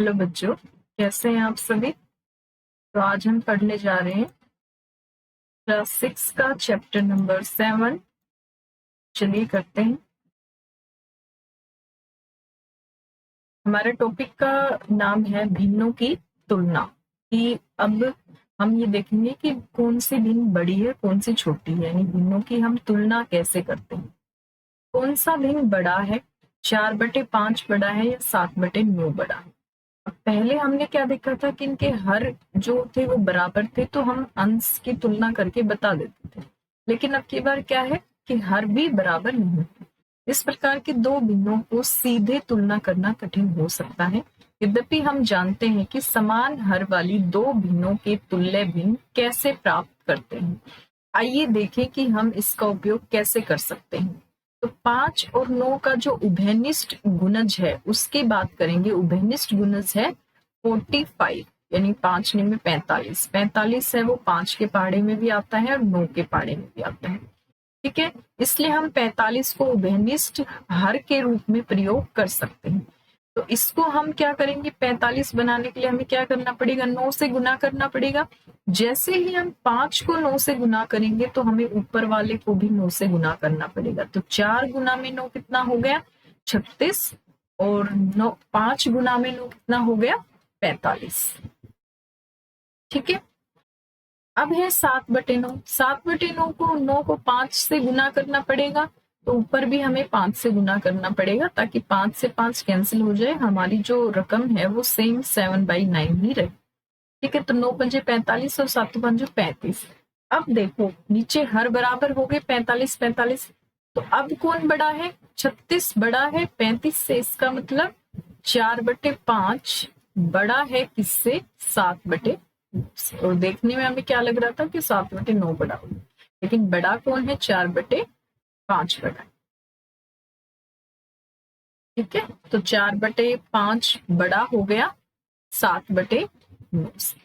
Hello बच्चों, कैसे हैं आप सभी। तो आज हम पढ़ने जा रहे हैं क्लास 6 का चैप्टर नंबर 7। चलिए करते हैं। हमारे टॉपिक का नाम है भिन्नों की तुलना। कि अब हम ये देखेंगे कि कौन सी भिन्न बड़ी है, कौन सी छोटी है, यानी भिन्नों की हम तुलना कैसे करते हैं। कौन सा भिन्न बड़ा है, 4/5 बड़ा है या 7/9 बड़ा है। पहले हमने क्या देखा था कि इनके हर जो थे वो बराबर थे, तो हम अंश की तुलना करके बता देते थे। लेकिन अब की बार क्या है कि हर भी बराबर नहीं है। इस प्रकार के दो भिन्नों को सीधे तुलना करना कठिन हो सकता है। यद्यपि हम जानते हैं कि समान हर वाली दो भिन्नों के तुल्य भिन्न कैसे प्राप्त करते हैं। आइए देखें कि हम इसका उपयोग कैसे कर सकते हैं। तो 5 और 9 का जो उभयनिष्ठ गुणज है उसकी बात करेंगे। उभयनिष्ठ गुणज है 45, यानी 5 में 45। 45 है वो 5 के पहाड़े में भी आता है और 9 के पहाड़े में भी आता है। ठीक है, इसलिए हम 45 को उभयनिष्ठ हर के रूप में प्रयोग कर सकते हैं। तो इसको हम क्या करेंगे, 45 बनाने के लिए हमें क्या करना पड़ेगा, 9 से गुना करना पड़ेगा। जैसे ही हम 5 को 9 से गुना करेंगे तो हमें ऊपर वाले को भी 9 से गुना करना पड़ेगा। तो 4 गुना में 9 कितना हो गया, 36। और 9 5 गुना में 9 कितना हो गया, 45। ठीक है, अब है 7/9। 7/9 को 9 को 5 से गुना करना पड़ेगा, तो ऊपर भी हमें 5 से गुना करना पड़ेगा ताकि 5 से 5 कैंसिल हो जाए, हमारी जो रकम है वो सेम 7/9 ही रहे। ठीक है, तो 9 पंजे 45 और 7 पंजे 35। अब देखो नीचे हर बराबर हो गए, 45 45। तो अब कौन बड़ा है, 36 बड़ा है 35 से। इसका मतलब 4/5 बड़ा है किससे, 7/9। और देखने में हमें क्या लग रहा था कि 7/9 बड़ा होगा, लेकिन बड़ा कौन है, 4/5 बड़ा। ठीक है, तो 4/5 बड़ा हो गया 7/9 से।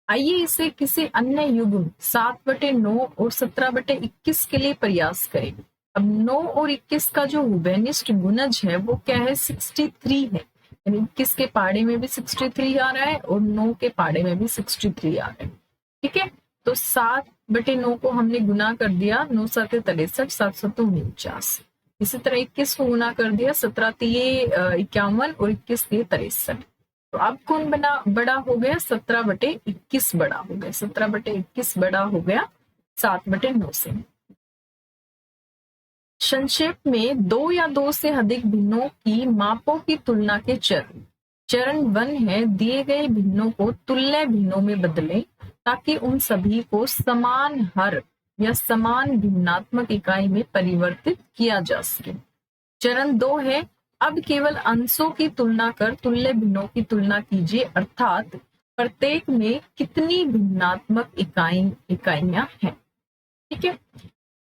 आइए इसे किसी अन्य युग्म 7/9 और 17/21 के लिए प्रयास करें। अब 9 और 21 का जो उभयनिष्ठ गुणज है वो क्या है, 63 है। यानी 21 के पाड़े में भी 63 आ रहा है और 9 के पाड़े में भी 63 आ रहा है। ठीक है, तो 7/9 को हमने गुना कर दिया, 9 7 63, 7 7 49। इसी तरह 21 को गुना कर दिया, 17 3 51 और 21 3 63। तो अब कौन बड़ा हो गया, 17/21 बड़ा हो गया। 17/21 बड़ा हो गया 7/9 से। संक्षेप में, 2 या 2 से अधिक भिन्नों की मापों की तुलना के चरण 1 है, दिए गए भिन्नों को तुल्य भिन्नों में बदलें ताकि उन सभी को समान हर या समान भिन्नात्मक इकाई में परिवर्तित किया जा सके। चरण 2 है, अब केवल अंशों की तुलना कर तुल्य भिन्नों की तुलना कीजिए, अर्थात प्रत्येक में कितनी भिन्नात्मक इकाइयां हैं। ठीक है,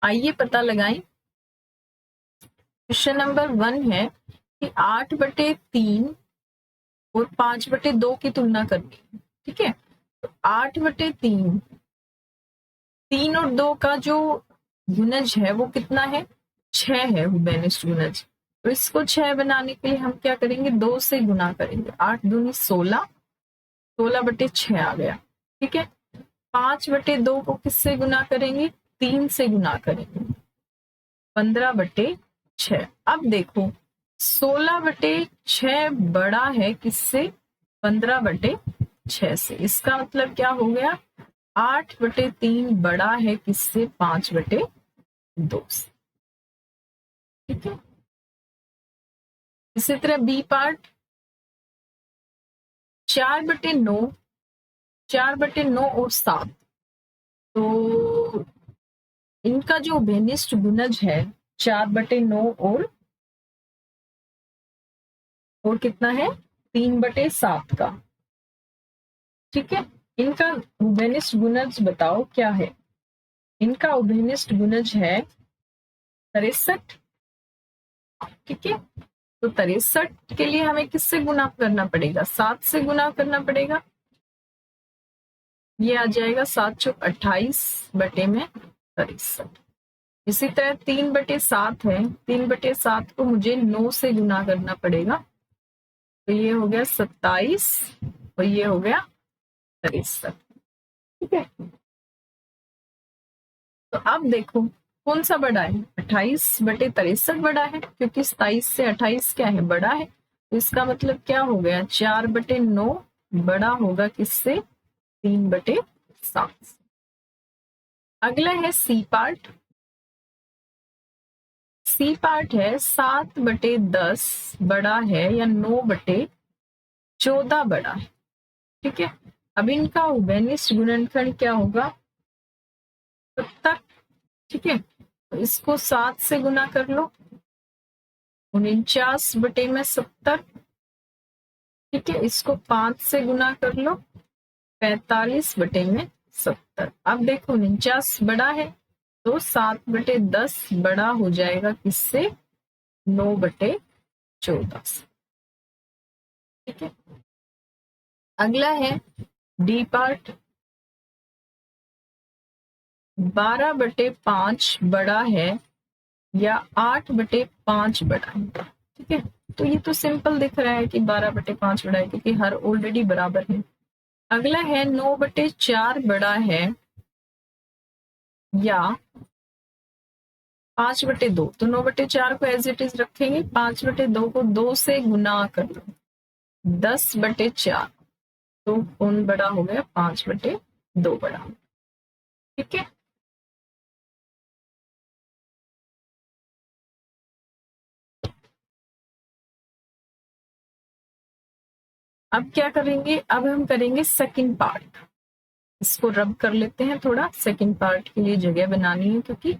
आइए पता लगाएं। क्वेश्चन नंबर 1 है कि 8/3 और 5/2 की तुलना करनी है। ठीक है, तो 8/3, 3 और 2 का जो गुणज है वो कितना है, 6 है उभयनिष्ठ गुणज। तो इसको 6 बनाने के लिए हम क्या करेंगे, 2 से गुना करेंगे। 8 दूनी 16, 16/6 आ गया। ठीक है, 5/2 को किससे गुना करेंगे, 3 से गुना करेंगे, 15/6। अब देखो 16/6 बड़ा है किससे, 15/6 से। इसका मतलब क्या हो गया, 8/3 बड़ा है किससे, 5/2 से। ठीक है, इसी तरह बी पार्ट, 4/9, 4/9 और 7। तो इनका जो उभयनिष्ठ गुणज है 4/9 और कितना है, 3/7 का। ठीक है, इनका उभयनिष्ठ गुणज बताओ क्या है। इनका उभयनिष्ठ गुणज है 63। ठीक है, तो 63 के लिए हमें किससे गुना करना पड़ेगा, 7 से गुना करना पड़ेगा। ये आ जाएगा 7 चौक 28 बटे में 63। इसी तरह 3/7 है, 3/7 को मुझे 9 से गुना करना पड़ेगा। तो ये हो गया 27 और ये हो गया 63। ठीक है, तो अब देखो कौन सा बड़ा है, 28/63 बड़ा है, क्योंकि 27 से 28 क्या है, बड़ा है। तो इसका मतलब क्या हो गया, 4/9 बड़ा होगा किससे, 3/7। अगला है सी पार्ट। सी पार्ट है 7/10 बड़ा है या 9/14 बड़ा है। ठीक है, अब इनका वेनिस्ट गुणनखंड क्या होगा, 70। ठीक है, तो इसको 7 से गुना कर लो, 49/70। ठीक है, इसको 5 से गुना कर लो, 45/70। अब देखो 49 बड़ा है, तो 7/10 बड़ा हो जाएगा किससे, 9/14 से। ठीक है, अगला है डी पार्ट। 12/5 बड़ा है या 8/5 बड़ा है। ठीक है, तो ये तो सिंपल दिख रहा है कि 12/5 बड़ा है, क्योंकि हर ऑलरेडी बराबर है। अगला है 9/4 बड़ा है या 5/2। तो 9/4 को एज इट इज रखेंगे, 5/2 को 2 से गुना कर लो, 10/4। तो कौन बड़ा हो गया, 5/2 बड़ा। ठीक है, अब क्या करेंगे, अब हम करेंगे सेकंड पार्ट। इसको रब कर लेते हैं थोड़ा, सेकंड पार्ट के लिए जगह बनानी है, क्योंकि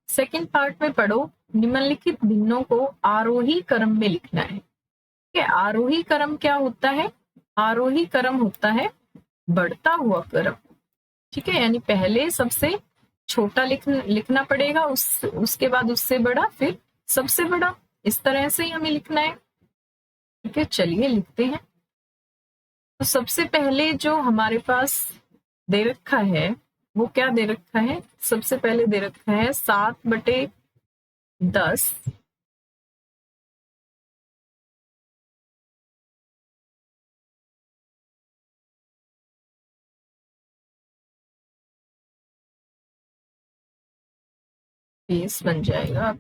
सेकंड पार्ट में पढ़ो, निम्नलिखित भिन्नों को आरोही क्रम में लिखना है। ठीक है, आरोही क्रम क्या होता है, आरोही क्रम होता है बढ़ता हुआ क्रम। ठीक है, यानी पहले सबसे छोटा लिखना पड़ेगा, उसके बाद उससे बड़ा, फिर सबसे बड़ा, इस तरह से ही हमें लिखना है। ठीक है, चलिए लिखते हैं। तो सबसे पहले जो हमारे पास दे रखा है वो क्या दे रखा है, सबसे पहले दे रखा है 7/10 बेस बन जाएगा।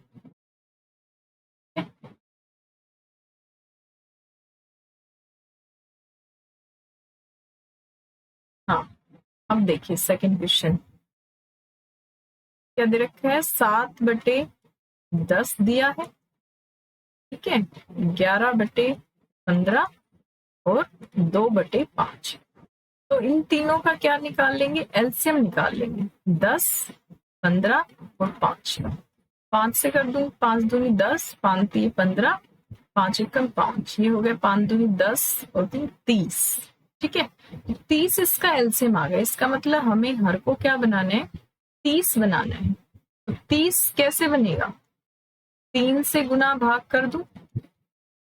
हाँ, अब देखिए सेकंड क्वेश्चन क्या दे रखा है, 7/10 दिया है। ठीक है, 11/15 और 2/5। तो इन तीनों का क्या निकाल लेंगे, एलसीएम निकाल लेंगे, 10, 15 और 5 का। 5 से कर दूं, 5 दूनी 10, 5 3 15, 5 एकम 5, ये हो गया 5 दूनी 10 और 3 30। ठीक है, 30 इसका एलसीएम आ गया, इसका मतलब हमें हर को क्या बनाना है, 30 बनाना है। तो 30 कैसे बनेगा, 3 से गुना भाग कर दूं,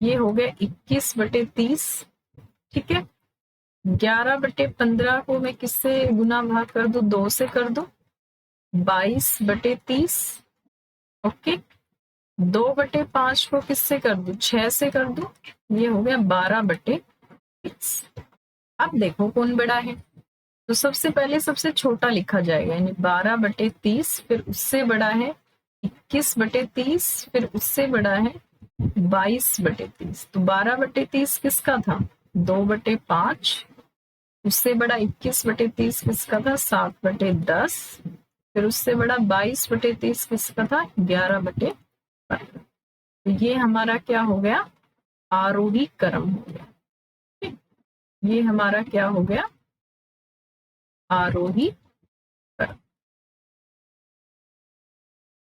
ये हो गया 21/30। ठीक है, 11/15 को मैं किससे गुना भाग कर दूं, 2 से कर दूं, 22/30। ओके, 2/5 को किससे कर दूं, 6 से कर दूं, ये हो गया 12/30। अब देखो कौन बड़ा है, तो सबसे पहले सबसे छोटा लिखा जाएगा, यानी 12/30, फिर उससे बड़ा है 21/30, फिर उससे बड़ा है 22/30। तो 12/30 किसका था, 2/5, उससे बड़ा 21/30 किसका था, 7/10, फिर उससे बड़ा 22/30 किसका था, 11/15। तो ये हमारा क्या हो गया, आरोही क्रम हो गया। ये हमारा क्या हो गया, आरोही क्रम।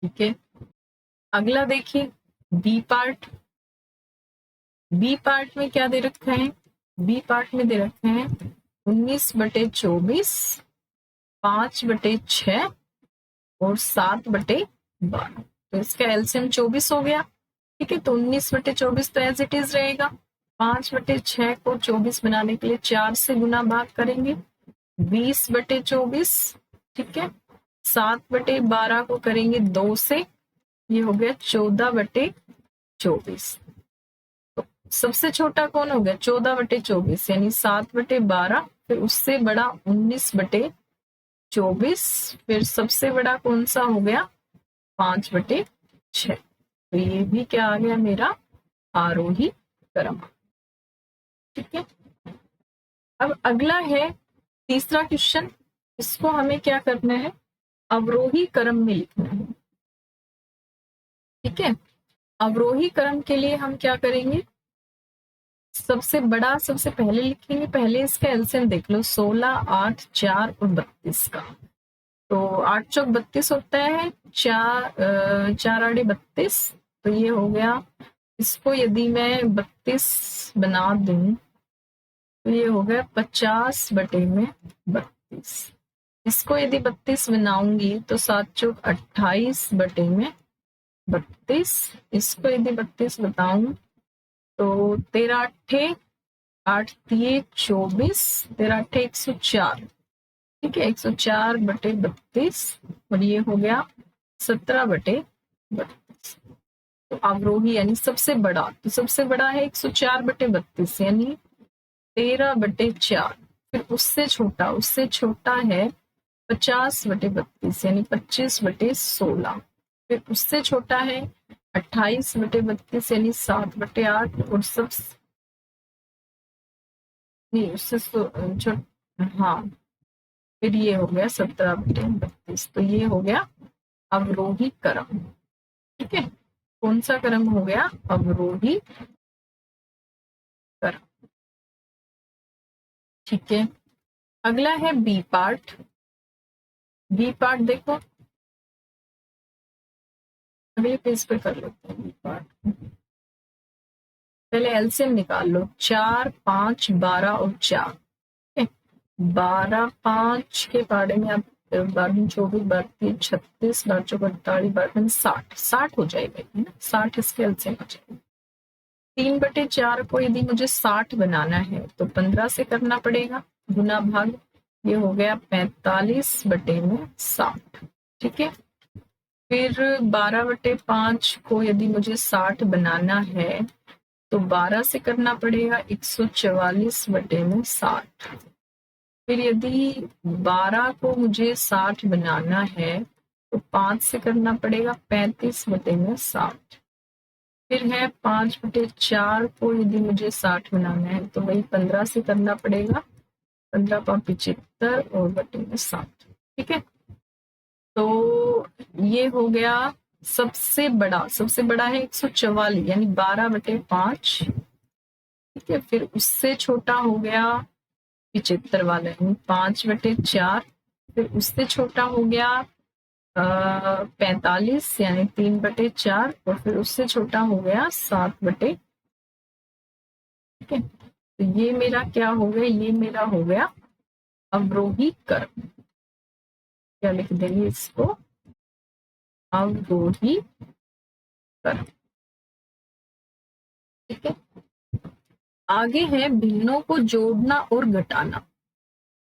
ठीक है, अगला देखिए बी पार्ट। बी पार्ट में क्या दे रखा है, बी पार्ट में दे रखा है 19/24, 5/6 और 7/12। तो इसका एलसीएम 24 हो गया। ठीक है, तो 19/24 तो एज इट इज रहेगा, 5/6 को 24 बनाने के लिए 4 से गुना भाग करेंगे, 20/24। ठीक है, 7/12 को करेंगे 2 से, ये हो गया 14/24। तो सबसे छोटा कौन हो गया? 14/24, यानी 7/12, फिर उससे बड़ा 19/24, फिर सबसे बड़ा कौन सा हो गया? 5/6। तो ये भी क्या आ गया मेरा? आरोही क्रम। ठीक है। अब अगला है तीसरा क्वेश्चन। इसको हमें क्या करना है? अवरोही क्रम में लिखना है। ठीक है। अवरोही क्रम के लिए हम क्या करेंगे? सबसे बड़ा सबसे पहले लिखेंगे। पहले इसका एलसीएम देख लो, 16, 8, 4 और 32 का। तो 8 चौक 32 होता है, 4 आड़े 32, तो ये हो गया। इसको यदि मैं 32 बना दूं तो ये हो गया 50/32। इसको यदि 32 बनाऊंगी तो 7 चौक 28/32। इसको यदि 32 बताऊं तो 13 अट्ठे 8 तिये 24, 13 अट्ठे 104। ठीक है, 104/32, और ये हो गया 17/32। तो अवरोही यानी सबसे बड़ा, तो सबसे बड़ा है 104/32, यानी 13/4। फिर उससे छोटा है 50/32, यानी 25/16। फिर उससे छोटा है 28/32, यानी 7/8। और सब नहीं, उससे हाँ, फिर ये हो गया 17/32। तो ये हो गया अवरोही क्रम। ठीक है, कौन सा क्रम हो गया? अवरोही क्रम। ठीक है, अगला है बी पार्ट। बी पार्ट देखो, अगले पेज पे कर लेते हैं बी पार्ट। पहले एलसीएम निकाल लो, 4, 5, 12 और 4। 12, 5 के पाड़े में आप 12, 24, 32, 36, 12, 48, 12, 60 हो जाएगा, है ना? 60 इसके एलसीएम हो जाएगा। 3/4 को यदि मुझे 60 बनाना है तो 15 से करना पड़ेगा, गुना भाग। ये हो गया 45/60। ठीक है, फिर 12/5 को यदि मुझे 60 बनाना है तो 12 से करना पड़ेगा, 144/60। फिर यदि 12 को मुझे 60 बनाना है तो 5 से करना पड़ेगा, 35/60। फिर है 5/4 को यदि मुझे 60 बनाना है तो वही 15 से करना पड़ेगा, 15×75 और बटे 60। ठीक है, तो ये हो गया सबसे बड़ा है 144, यानी 12/5। ठीक है, फिर उससे छोटा हो गया 75 वाला, यानी 5/4। फिर उससे छोटा हो गया 45, यानी 3/4। और फिर उससे छोटा हो गया 7/। ठीक है, तो ये मेरा क्या हो गया? ये मेरा हो गया अवरोही क्रम। क्या लिख देंगे इसको? अवरोही क्रम। ठीक है, आगे है भिन्नों को जोड़ना और घटाना।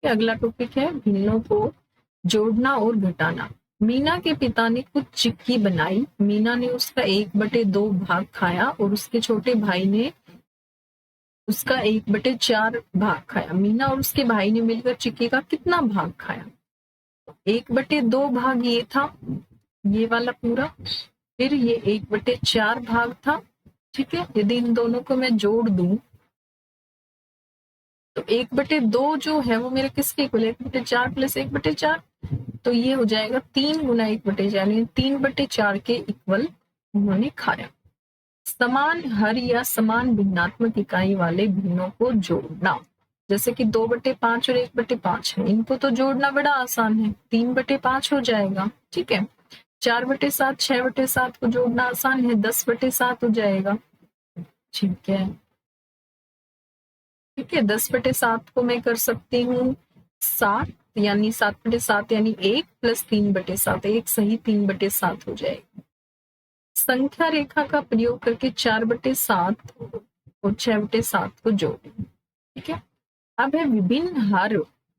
अगला टॉपिक है भिन्नों को जोड़ना और घटाना। मीना के पिता ने कुछ चिक्की बनाई। मीना ने उसका 1/2 भाग खाया और उसके छोटे भाई ने उसका 1/4 भाग खाया। मीना और उसके भाई ने मिलकर चिक्की का कितना भाग खाया? 1/2 भाग ये था, ये वाला पूरा, फिर ये 1/4 भाग था। ठीक है, यदि इन दोनों को मैं जोड़ दूं तो 1/2 जो है वो मेरे किसके इक्वल है? 1/4 प्लस 1/4, तो ये हो जाएगा 3 गुना 1/4, यानी 3/4 के इक्वल उन्होंने खाया। समान हर या समान भिन्नात्मक इकाई वाले भिन्नों को जोड़ना, जैसे कि 2/5 और 1/5 है, इनको तो जोड़ना बड़ा आसान है, 3/5 हो जाएगा। ठीक है, 4/7, 6/7 को जोड़ना आसान है, 10/7 हो जाएगा। ठीक है, 10/7 को मैं कर सकती हूँ 7, यानी 7/7 यानी 1 प्लस 3/7, 1 सही 3/7 हो जाएगा। संख्या रेखा का प्रयोग करके 4/7 और 6/7 को जोड़ें। ठीक है, अब है विभिन्न हर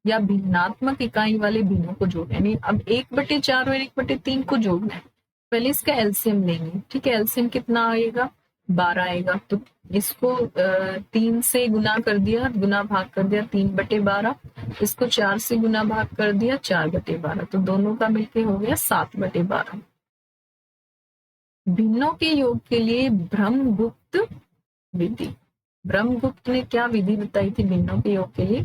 या भिन्नात्मक इकाई वाले भिन्नों को जोड़ना है। यानी अब 1/4 और 1/3 को जोड़ना है। पहले इसका एलसीएम लेंगे, ठीक है। एलसीएम कितना आएगा, 12 आएगा। तो इसको 3 से गुना कर दिया, गुना भाग कर दिया 3/12। इसको 4 से गुना भाग कर दिया 4/12। तो दोनों का मिलके हो गया 7/12। भिन्नों के योग के लिए ब्रह्मगुप्त विधि। ब्रह्मगुप्त ने क्या विधि बताई थी भिन्नों के योग के लिए?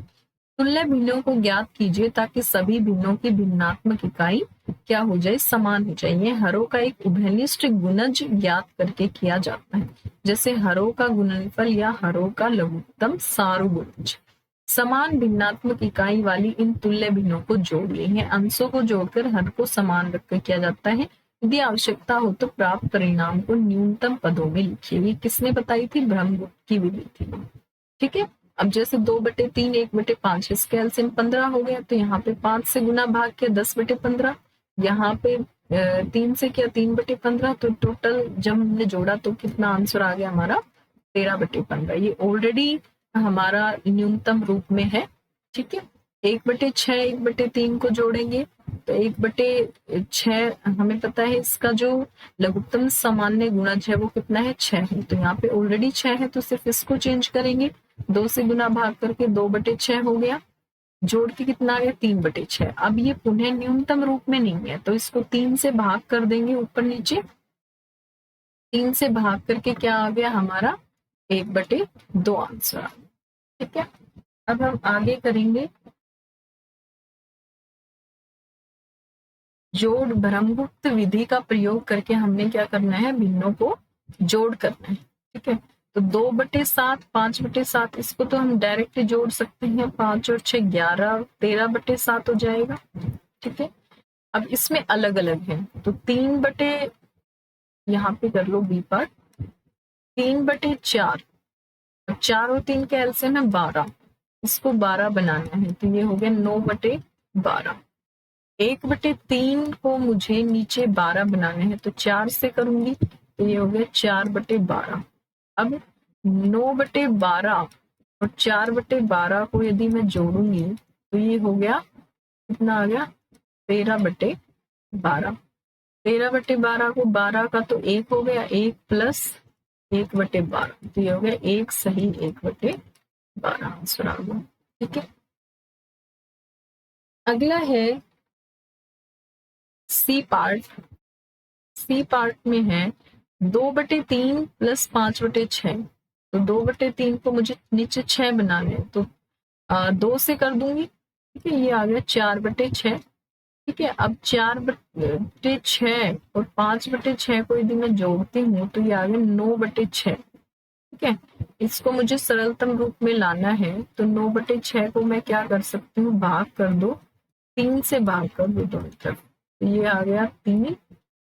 तुल्य भिन्नों को ज्ञात कीजिए ताकि सभी भिन्नों की भिन्नात्मक इकाई क्या हो जाए, समान हो जाए। ये हरों का एक उभयनिष्ठ गुणज ज्ञात करके किया जाता है, जैसे हरों का गुणनफल या हरों का लघुत्तम सारगुणज। समान भिन्नात्मक इकाई वाली इन तुल्य भिन्नों को जोड़ लिए, अंशों को जोड़कर हर को समान रखकर किया जाता है। यदि आवश्यकता हो तो प्राप्त परिणाम को न्यूनतम पदों में लिखिए। ये किसने बताई थी? ब्रह्मगुप्त की विधि थी, ठीक है। अब जैसे 2/3 1/5, इसका एलसीएम 15 हो गया, तो यहाँ पे 5 से गुना भाग किया 10/15। यहाँ पे 3 से किया 3/15। तो टोटल जब हमने जोड़ा तो कितना आंसर आ गया हमारा? 13/15। ये ऑलरेडी हमारा न्यूनतम रूप में है, ठीक है। 1/6 1/3 को जोड़ेंगे तो 1/6 हमें पता है इसका जो लघुत्तम सामान्य गुणज है वो कितना है? 6 है। तो यहाँ पे ऑलरेडी 6 है, तो सिर्फ इसको चेंज करेंगे, 2 से गुना भाग करके 2/6 हो गया। जोड़ के कितना आ गया? 3/6। अब ये पुनः न्यूनतम रूप में नहीं है, तो इसको 3 से भाग कर देंगे ऊपर नीचे। 3 से भाग करके क्या आ गया हमारा? 1/2 आंसर, ठीक है। अब हम आगे करेंगे जोड़। ब्रह्मगुप्त विधि का प्रयोग करके हमने क्या करना है? भिन्नों को जोड़ करना है, ठीक है। तो 2/7 5/7 इसको तो हम डायरेक्ट जोड़ सकते हैं। 5 और 6 11, 13/7 हो जाएगा, ठीक है। अब इसमें अलग अलग है, तो 3 यहाँ पे कर लो बी पार्ट। 3/4, 4 और 3 का एलसीएम है 12, इसको 12 बनाना है, तो ये हो गया 9/12। 1/3 को मुझे नीचे 12 बनाने हैं, तो 4 से करूंगी, तो ये हो गया 4/12। अब 9/12 और 4/12 को यदि मैं जोड़ूंगी तो ये हो गया कितना आ गया? 13/12। 13/12 को 12 का तो 1 हो गया, 1 प्लस 1/12, तो ये हो गया 1 सही 1/12 आंसर आ गया, ठीक है। अगला है सी पार्ट। सी पार्ट में है 2/3 प्लस 5/6। तो 2/3 को मुझे नीचे 6 बनाने हैं, तो 2 से कर दूंगी, ठीक है। ये आ गया 4/6, ठीक है। अब 4/6 और 5/6 को यदि मैं जोड़ती हूँ तो ये आ गया 9/6, ठीक है। इसको मुझे सरलतम रूप में लाना है, तो 9/6 को मैं क्या कर सकती हूँ? भाग कर दो, 3 से भाग कर दो दोनों तरफ, तो ये आ गया 3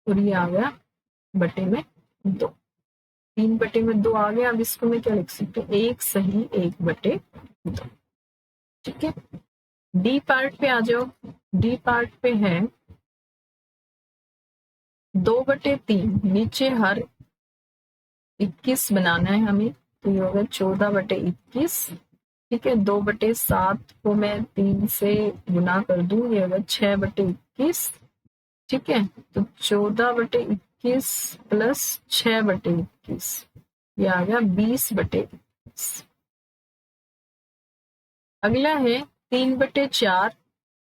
और ये आ गया बटे में 2। 3/2 आ गया। अब इसको मैं क्या लिख सकती हूँ? 1 सही 1/2, ठीक है। डी पार्ट पे आ जाओ। डी पार्ट पे है 2/3, नीचे हर 21 बनाना है हमें, तो ये होगा 14/21, ठीक है। 2/7 को मैं 3 से गुना कर दूं, ये होगा 6/21, ठीक है। तो 14/21 प्लस 6/21, ये आ गया 20/21। अगला है 3/4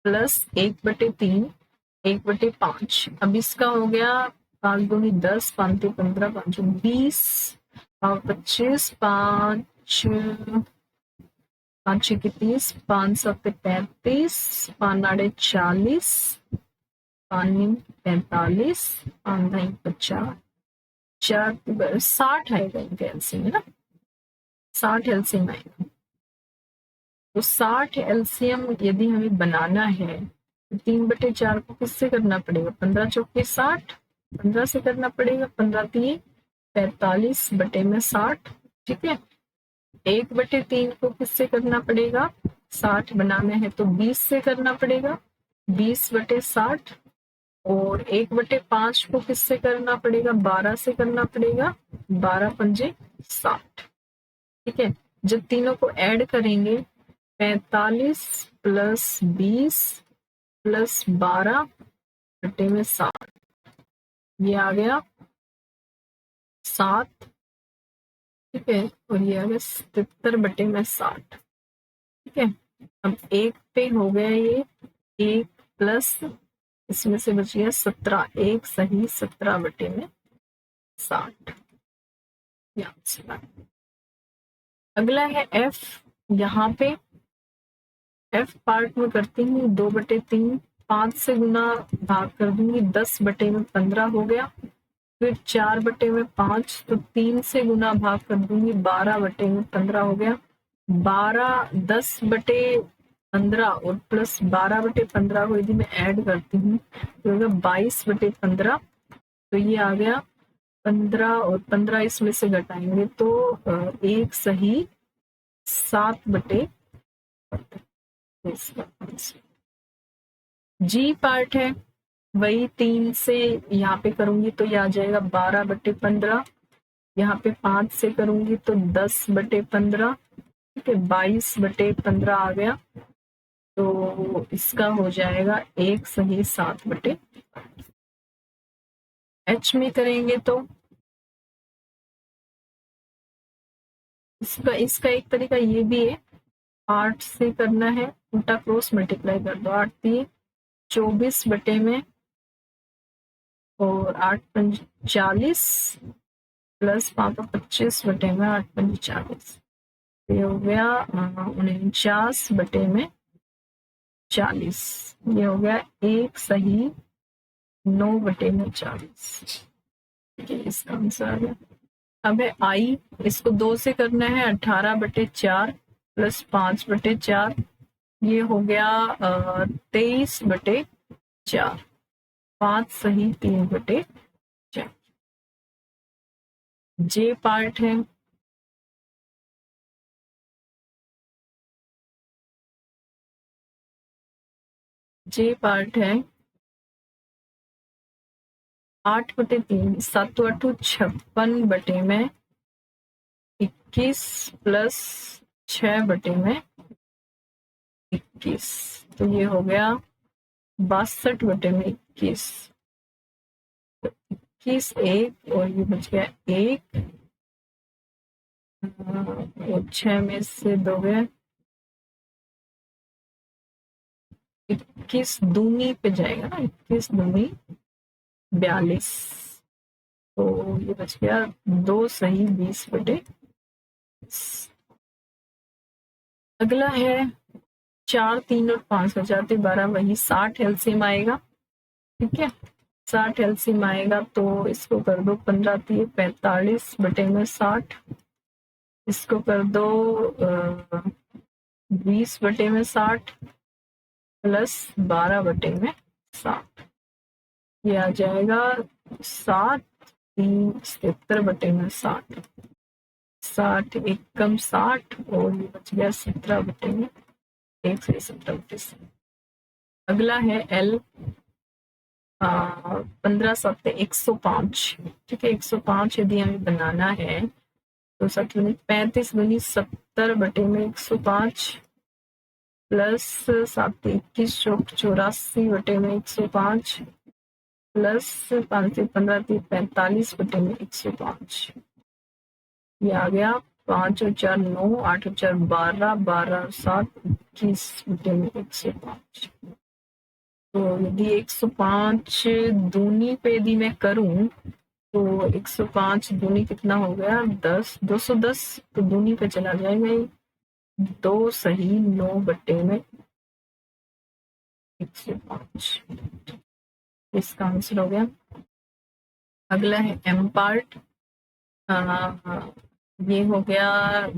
प्लस 1/3 1/5। अब इसका हो गया 5 दूनी 10, 5 15, 5 20, 25, 5 5 30, 5 7 35, 5 9 40, 5 45, 5 9 50, 4 60 आएगा इनका एलसीएम, है ना। 60 एलसीएम आएगा। तो 60 एलसीएम यदि हमें बनाना है तो 3/4 को किससे करना पड़ेगा? 15 चौके 60, 15 से करना पड़ेगा, 15 3 45 बटे में 60, ठीक है। 1/3 को किससे करना पड़ेगा? 60 बनाना है तो 20 से करना पड़ेगा, 20/60। और 1/5 को किससे करना पड़ेगा? 12 से करना पड़ेगा, 12 पंजे 60, ठीक है। जब तीनों को ऐड करेंगे 45 प्लस 20 प्लस 12 बटे में 7, ये आ गया 7, ठीक है, और ये आ गया 77 बटे में 60, ठीक है। अब 1 पे हो गया ये 1 प्लस इसमें से बच गया 17, 1 सही 17 बटे में 60। अगला है F, यहाँ पे F पार्ट में करती हूँ 2/3, 5 से गुना भाग कर दूंगी, 10 बटे में 15 हो गया, फिर 4 बटे में 5, तो 3 से गुना भाग कर दूंगी, 12 बटे में 15 हो गया, 12 10 बटे 15 और प्लस 12 बटे 15 को यदि मैं ऐड करती हूँ तो होगा 22 बटे 15, तो ये आ गया 15 और 15 इसमें से घटाएंगे तो 1 सही 7 बटे। जी पार्ट है वही 3 से यहाँ पे करूंगी तो ये आ जाएगा 12 बटे 15, यहाँ पे 5 से करूंगी तो 10 बटे 15, ठीक है, 22 बटे 15 आ गया, तो इसका हो जाएगा 1 सही 7 बटे। H में करेंगे तो इसका एक तरीका ये भी है, 8 से करना है, उल्टा क्रॉस मल्टीप्लाई कर दो, 8 3 24 बटे में और 8 5 40 प्लस 5 25 बटे में 8 5 40, ये हो गया 49 बटे में 40, ये हो गया 1 सही 9 बटे में 40, ठीक है, इसका आंसर आ गया। अब है I, इसको 2 से करना है, 18 बटे 4 प्लस 5 बटे 4, ये हो गया 23 बटे 4, 5 सही 3 बटे 4। J पार्ट है, J पार्ट है 8 बटे 3, 7 8 56 बटे में 21 प्लस 6 बटे में 21, तो ये हो गया 62 बटे में 21, 21 1 और ये बच गया 1 और 6 में से 2 गए, 21 दूनी पे जाएगा ना, 21 दूनी 42, तो ये बच गया 2 सही 20 बटे। अगला है 4 3 और 5 का 4 3 12, वही 60 एलसीएम आएगा, ठीक है, 60 एलसीएम आएगा तो इसको कर दो 15 3 45 बटे में 60, इसको कर दो 20 बटे में 60 प्लस 12 बटे में 60, ये आ जाएगा 7 3 77 बटे में 60, 60 एक कम 60 और ये बच गया 17 बटे में 1 से 17 बटे से। अगला है L, 15 7 105, ठीक है, 105 यदि हमें बनाना है तो 35 दूनी 70 बटे में 105 प्लस 7 21 84 बटे में 105 प्लस 5 से 15 45 बटे में 105, ये आ गया 5 और 4 9 8 और 4 12 12 और 7 21 बटे में 105, तो यदि 105 दूनी पे यदि मैं करूं तो 105 दूनी कितना हो गया 10, 210, तो दूनी पे चला जाएगा ये 2 सही 9 बटे में 105, इसका आंसर हो गया। अगला है M पार्ट, ये हो गया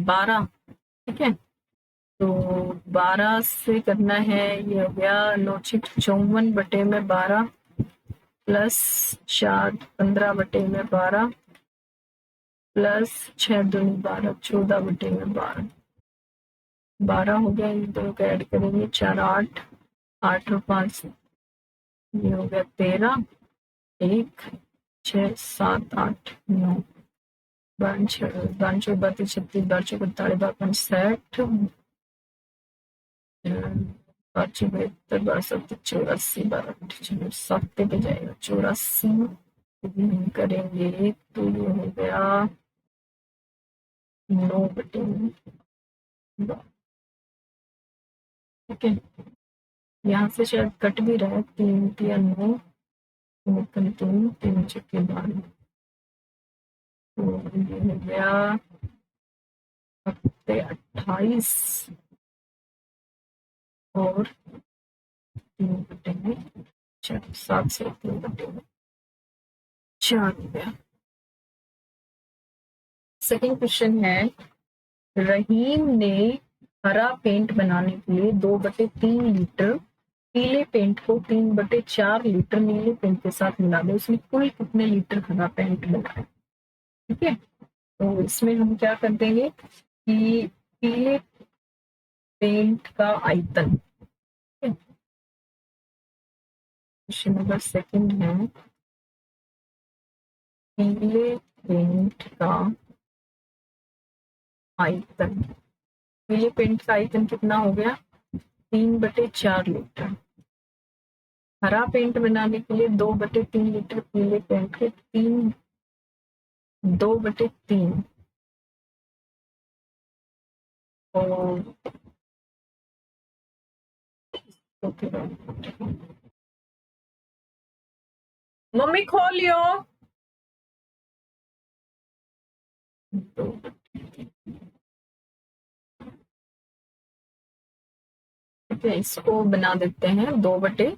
12, ठीक है, तो 12 से करना है, ये हो गया 9 54 बटे में 12 प्लस 4 15 बटे में 12 प्लस 6 दूनी 12 14 बटे में 12, 12 हो गया, इन दोनों को ऐड करेंगे 4 8 8 और 5, ये हो गया 13 1 6 7 8 9 12 32 36 32 48 52 60 पाँच 72 84 12 7 पे जाएगा 84 हम करेंगे तो ये हो गया 9/9। ठीक है, यहाँ से शायद कट भी रहा है, 3 या 9 तीन 3 छक्के 12, तो ये हो गया 28 और 3/4 7 से 3/4 हो गया। सेकंड क्वेश्चन है, रहीम ने हरा पेंट बनाने के लिए 2/3 लीटर पीले पेंट को 3/4 लीटर नीले पेंट के साथ मिला दे, उसने कुल कितने लीटर हरा पेंट बनाया। ठीक है, तो इसमें हम क्या कर देंगे कि पीले पेंट का आयतन, क्वेश्चन नंबर सेकंड है, पीले पेंट का आयतन, पीले पेंट का आयतन कितना हो गया 3/4 लीटर। हरा पेंट बनाने के लिए 2/3 लीटर पीले पेंट के 2/3 और मम्मी खोलियो। ठीक है, इसको बना देते हैं 2/3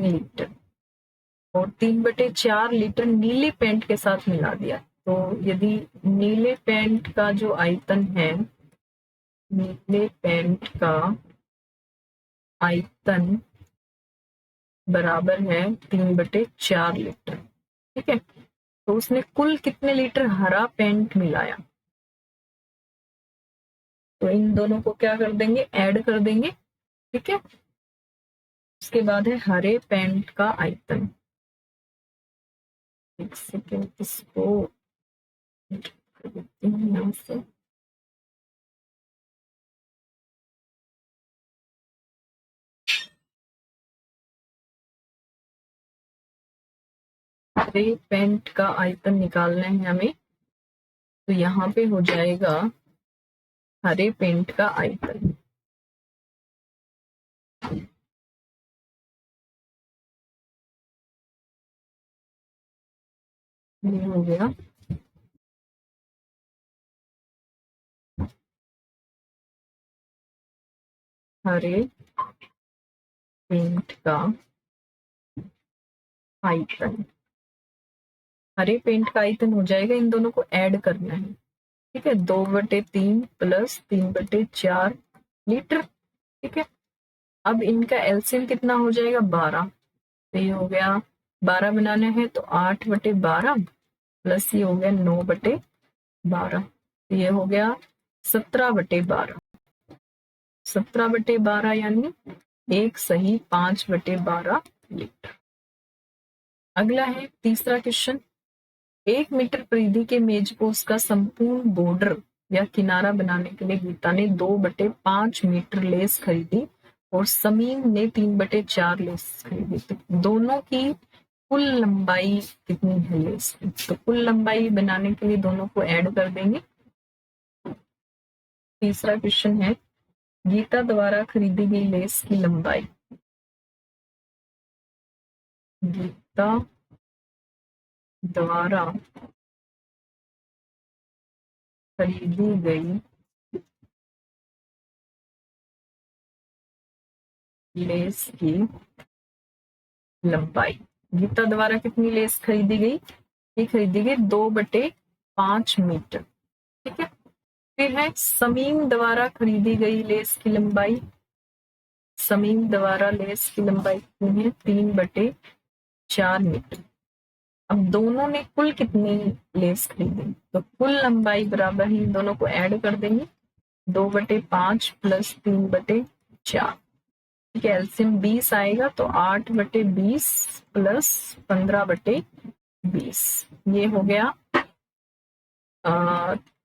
लीटर और 3/4 लीटर नीले पेंट के साथ मिला दिया। तो यदि नीले पेंट का जो आयतन है, नीले पेंट का आयतन बराबर है 3/4 लीटर। ठीक है, तो उसने कुल कितने लीटर हरा पेंट मिलाया, तो इन दोनों को क्या कर देंगे, ऐड कर देंगे। ठीक है, उसके बाद है हरे पेंट का आयतन। एक सेकेंड, इसको कर देते हैं यहाँ से। हरे पेंट का आयतन निकालना है हमें, तो यहाँ पे हो जाएगा हरे पेंट का आयतन, ये हो गया हरे पेंट का आयतन। हरे पेंट का आयतन हो जाएगा, इन दोनों को ऐड करना है। ठीक है, 2/3 प्लस 3/4 लीटर। ठीक है, अब इनका एलसीएम कितना हो जाएगा 12, तो ये हो गया 12 बनाना है तो 8/12 प्लस ये हो गया 9/12, तो ये हो गया 17/12। 17/12 यानी एक सही 5/12 लीटर। अगला है तीसरा क्वेश्चन, 1 मीटर परिधि के मेजपोश का संपूर्ण बॉर्डर या किनारा बनाने के लिए गीता ने 2/5 मीटर लेस खरीदी और समीम ने 3/4 लेस खरीदी। तो दोनों की कुल लंबाई कितनी है लेस की, तो कुल लंबाई बनाने के लिए दोनों को ऐड कर देंगे। तीसरा क्वेश्चन है, गीता द्वारा खरीदी गई लेस की लंबाई, गीता द्वारा खरीदी गई लेस की लंबाई, गीता द्वारा कितनी लेस खरीदी गई, ये खरीदी गई 2/5 मीटर। ठीक है, फिर है समीम द्वारा खरीदी गई लेस की लंबाई, समीम द्वारा लेस की लंबाई कितनी है 3/4 मीटर। अब दोनों ने कुल कितनी लेस खरीदी, तो कुल लंबाई बराबर ही दोनों को ऐड कर देंगे, 2/5 प्लस 3/4। ठीक है, एलसीएम 20 आएगा तो 8/20 प्लस 15/20, ये हो गया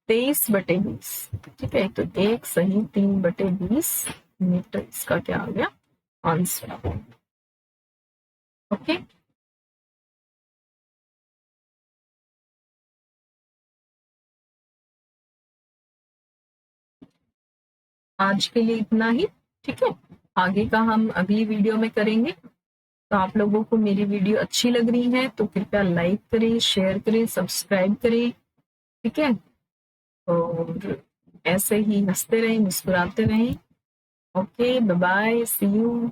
23/20। ठीक है, तो 1 सही 3/20 मीटर इसका क्या आ गया आंसर। ओके, आज के लिए इतना ही। ठीक है, आगे का हम अगली वीडियो में करेंगे। तो आप लोगों को मेरी वीडियो अच्छी लग रही है तो कृपया लाइक करें, शेयर करें, सब्सक्राइब करें। ठीक है, और ऐसे ही हंसते रहें, मुस्कुराते रहें। Okay, bye bye, see you.